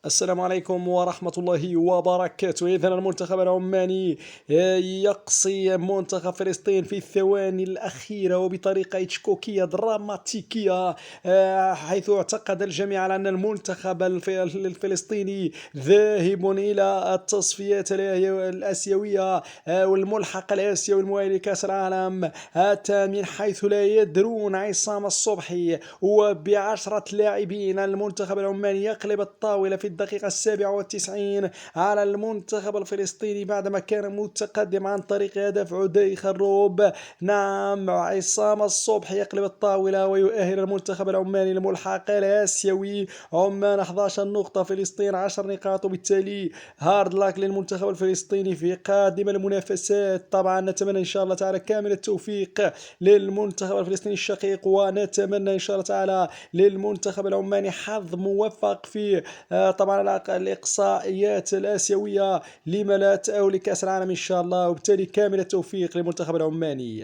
السلام عليكم ورحمة الله وبركاته. إذن المنتخب العماني يقصي منتخب فلسطين في الثواني الأخيرة وبطريقة إتشكوكية دراماتيكية، حيث اعتقد الجميع على أن المنتخب الفلسطيني ذاهب إلى التصفيات الآسيوية، والملحق الآسيوي المؤهل لكأس العالم الثامن، حيث لا يدرون عصام الصبحي وب10 لاعبين المنتخب العماني يقلب الطاولة في الدقيقة 97 على المنتخب الفلسطيني بعدما كان متقدم عن طريق هدف عدي خروب. نعم، عصام الصبحي يقلب الطاولة ويؤهل المنتخب العماني الملحق الآسيوي. عمان 11 نقطة، فلسطين 10 نقاط، وبالتالي هارد لاك للمنتخب الفلسطيني في قادم المنافسات. طبعا نتمنى إن شاء الله تعالى كامل التوفيق للمنتخب الفلسطيني الشقيق، ونتمنى إن شاء الله تعالى للمنتخب العماني حظ موفق في طبعا الإقصائيات الآسيوية لما لا أو لكأس العالم إن شاء الله، وبالتالي كامل التوفيق للمنتخب العماني.